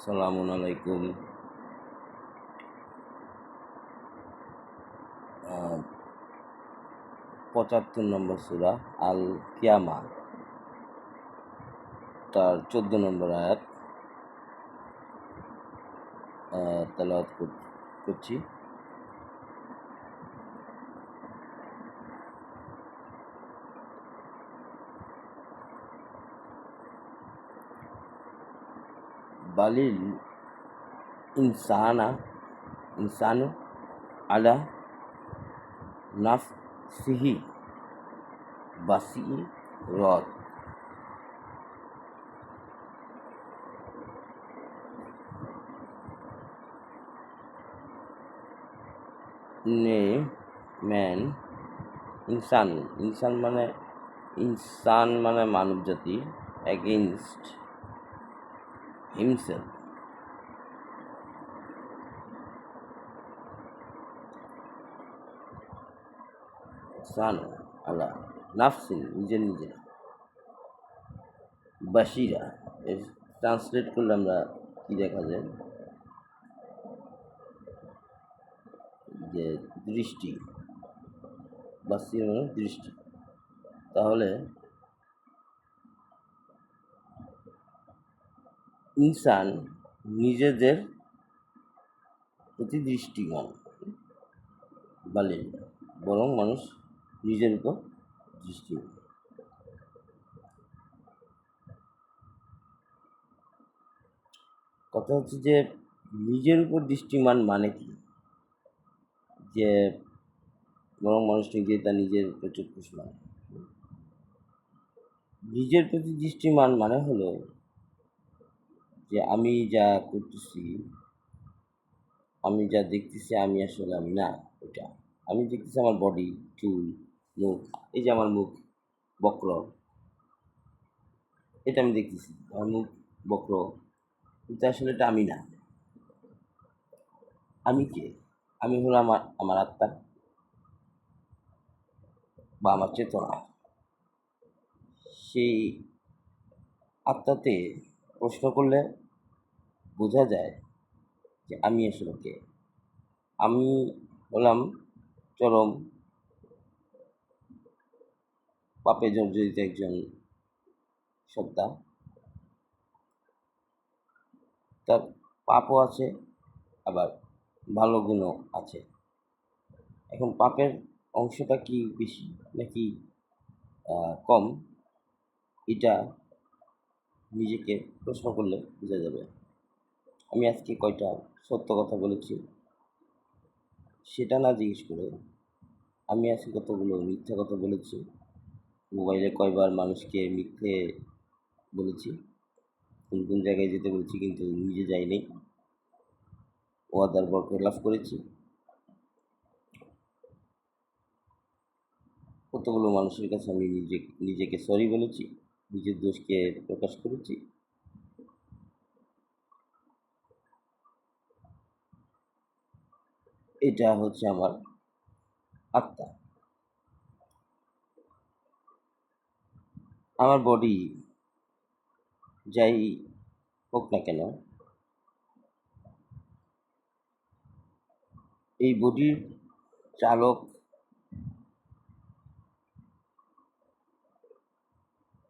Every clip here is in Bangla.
আসসালামু আলাইকুম। ৭৫ নম্বর সূরা আল কিয়ামা, তার ১৪ নম্বর আয়াত তেলাওয়াত করছি। বালিল ইনসানু আলা নাফসিহি বাসীরাত। নে ম্যান ইনসান মানে মানব জাতি, এগেইনস্ট হিমসেলফ, সান আলা নাফসিন নিজের বাসিরা, এর ট্রান্সলেট করলে আমরা কি দেখা যায় যে দৃষ্টি, বাসির মানে দৃষ্টি। তাহলে ইনসান নিজেদের প্রতি দৃষ্টিমান, বালিল বরং মানুষ নিজের উপর দৃষ্টিমান। কথা হচ্ছে যে নিজের উপর দৃষ্টিমান মানে কি, যে বরং মানুষ নিজেই তার নিজের উপর চক্ষুষ মানে। নিজের প্রতি দৃষ্টিমান মানে হলো যে আমি যা করতেছি, আমি যা দেখতেছি, আমি আসলে আমি না। ওটা আমি দেখতেছি আমার বডি, চুল, মুখ, এই যে আমার মুখ বক্র, এটা আমি দেখতেছি, আমার মুখ বক্র, কিন্তু আসলে এটা আমি না। আমি কে? আমি হলো আমার আত্মা বা আমার চেতনা। সেই আত্মাতে প্রশ্ন করলে বোঝা যায় যে আমি আসলে কে। আমি হলাম চরম পাপে জর্জরিত একজন সত্তা। তার পাপও আছে, আবার ভালো গুণও আছে। এখন পাপের অংশটা কি বেশি নাকি কম, এটা নিজেকে প্রশ্ন করলে বোঝা যাবে। আমি আজকে কয়টা সত্য কথা বলেছি সেটা না জিজ্ঞেস করে আমি আজকে কতগুলো মিথ্যা কথা বলেছি, মোবাইলে কয়বার মানুষকে মিথ্যে বলেছি, কোন জায়গায় যেতে বলেছি কিন্তু নিজে যাইনি, ওয়াদার বরখেলাপ করেছি, কতগুলো মানুষের কাছে আমি নিজেকে সরি বলেছি, নিজের দোষকে প্রকাশ করেছি। এটা হচ্ছে আমার আত্মা। আমার বডি যাই হোক না কেন, এই বডির চালক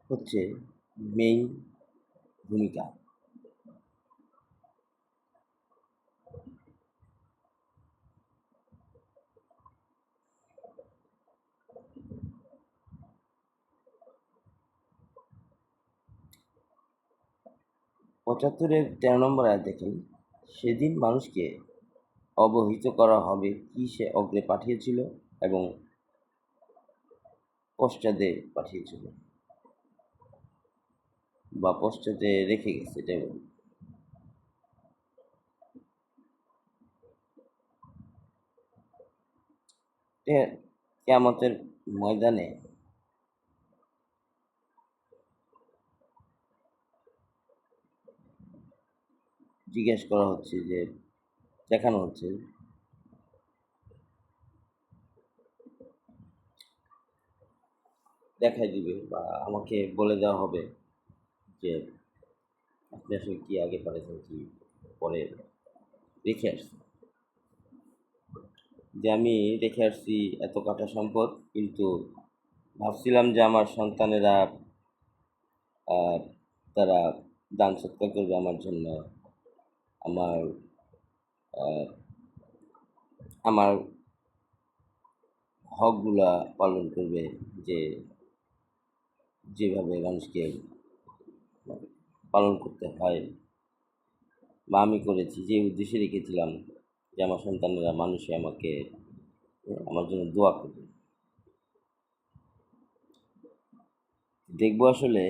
হচ্ছে মেইন ভূমিকা। পঁচাত্তরের 13 নম্বর আয়াত দেখেন, সেদিন মানুষকে অবহিত করা হবে কি সে অগ্রে পাঠিয়েছিল এবং পশ্চাদে পাঠিয়েছিল বা পশ্চাতে রেখে গেছে, এটাই বলি। কিয়ামতের ময়দানে জিজ্ঞেস করা হচ্ছে, যে দেখানো হচ্ছে দেখাই দিবে বা আমাকে বলে দেওয়া হবে যে আপনি আসলে কি আগে পাঠিয়েছেন, কি পরে রেখে আসছি, যে আমি রেখে আসছি এত কাটা সম্পদ, কিন্তু ভাবছিলাম যে আমার সন্তানেরা আহ, তারা দান সৎকার করবে আমার জন্য, আমার আহ, আমার হকগুলা পালন করবে, যে যেভাবে মানুষকে পালন করতে হয় বা আমি করেছি, যে উদ্দেশ্যে রেখেছিলাম যে আমার সন্তানেরা মানুষে আমাকে আমার জন্য দোয়া করবে। দেখবো আসলে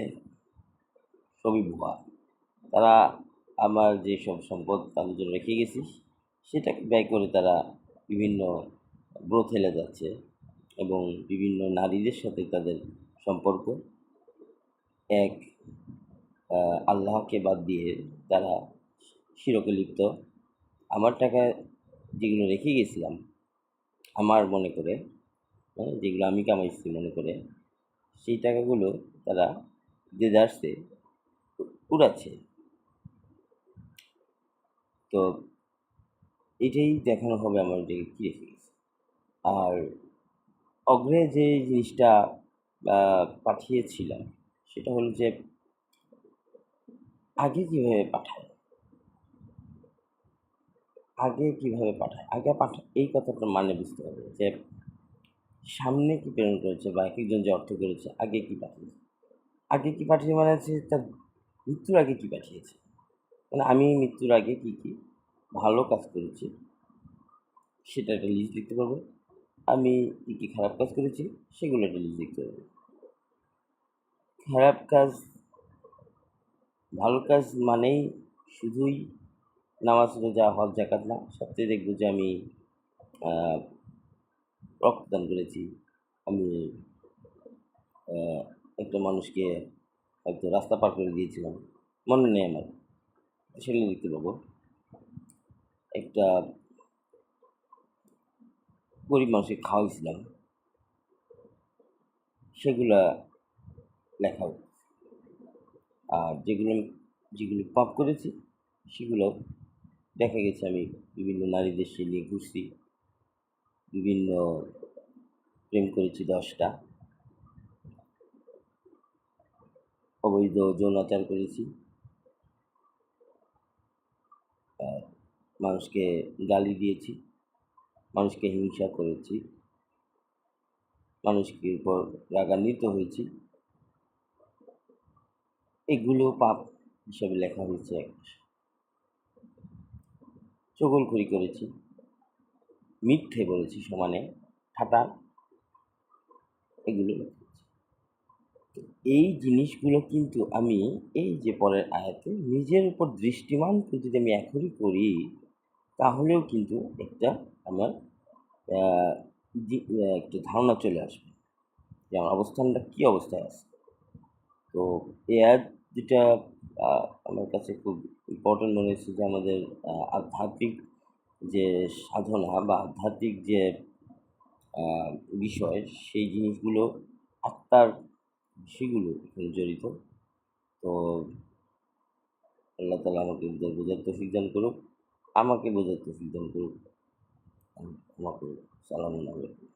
সবই ভুয়া। তারা আমার যেসব সম্পদ তাদের জন্য রেখে গেছি সেটাকে ব্যয় করে তারা বিভিন্ন ব্রথেলে যাচ্ছে, এবং বিভিন্ন নারীদের সাথে তাদের সম্পর্ক। এক আল্লাহকে বাদ দিয়ে তারা শিরকে লিপ্ত। আমার টাকা যেগুলো রেখে গেছিলাম আমার মনে করে, যেগুলো আমি কামাইছি মনে করে, সেই টাকাগুলো তারা দেদারসে উড়াচ্ছে। তো এটাই দেখানো হবে আমার যে কী রেখে গেছে। আর অগ্রে যে জিনিসটা পাঠিয়েছিলাম সেটা হলো যে আগে কীভাবে পাঠায়, এই কথাটার মানে বুঝতে হবে যে সামনে কি প্রেরণ করেছে, বা এক একজন যে অর্থ করেছে আগে কি পাঠিয়েছে। আগে কি পাঠিয়ে মানে হচ্ছে তার মৃত্যুর আগে কি পাঠিয়েছে, মানে আমি মৃত্যুর আগে কী কী ভালো কাজ করেছি সেটা একটা লিস্ট লিখতে পারবো, আমি কী কী খারাপ কাজ করেছি সেগুলো একটা লিস্ট লিখতে পারবো। খারাপ কাজ, ভালো কাজ মানেই শুধুই নামাজ রোজা হজ জাকাত না, সবচেয়ে দেখব যে আমি রক্তদান করেছি, আমি একটা মানুষকে হয়তো রাস্তা পার করে দিয়েছিলাম, মনে নেই আমার, সেগুলো লিখতে পারবো। একটা গরিব মানুষকে খাওয়াইছিলাম, সেগুলা লেখা হবে। আর যেগুলো পাপ করেছি সেগুলো দেখা গেছে আমি বিভিন্ন নারীদের সে নিয়ে ঘুরছি, বিভিন্ন প্রেম করেছি 10টা, অবৈধ যৌনাচার করেছি, মানুষকে গালি দিয়েছি, মানুষকে হিংসা করেছি, মানুষকে উপর রাগান্বিত হয়েছি, এগুলো পাপ হিসাবে লেখা হয়েছে। চগলখড়ি করেছি, মিথ্যে বলেছি সমানে, ঠাটা, এগুলো লেখা হয়েছে। এই জিনিসগুলো কিন্তু আমি এই যে পরের আয়াতে নিজের উপর দৃষ্টিমান করে যদি আমি এখনই করি, তাহলেও কিন্তু একটা আমার একটা ধারণা চলে আসবে যে আমার অবস্থানটা কী অবস্থায় আছে। তো এই আয়াত যেটা আমার কাছে খুব ইম্পর্টেন্ট মনে হয়েছে, যে আমাদের আধ্যাত্মিক যে সাধনা বা আধ্যাত্মিক যে বিষয়, সেই জিনিসগুলো, আত্মার বিষয়গুলো এখানে জড়িত। তো আল্লাহ তালা আমাকে বোঝার তৌফিক দান করুক, আমাকে বোঝার তৌফিক দান করুক। আমাকে সালাম আলাইকুম।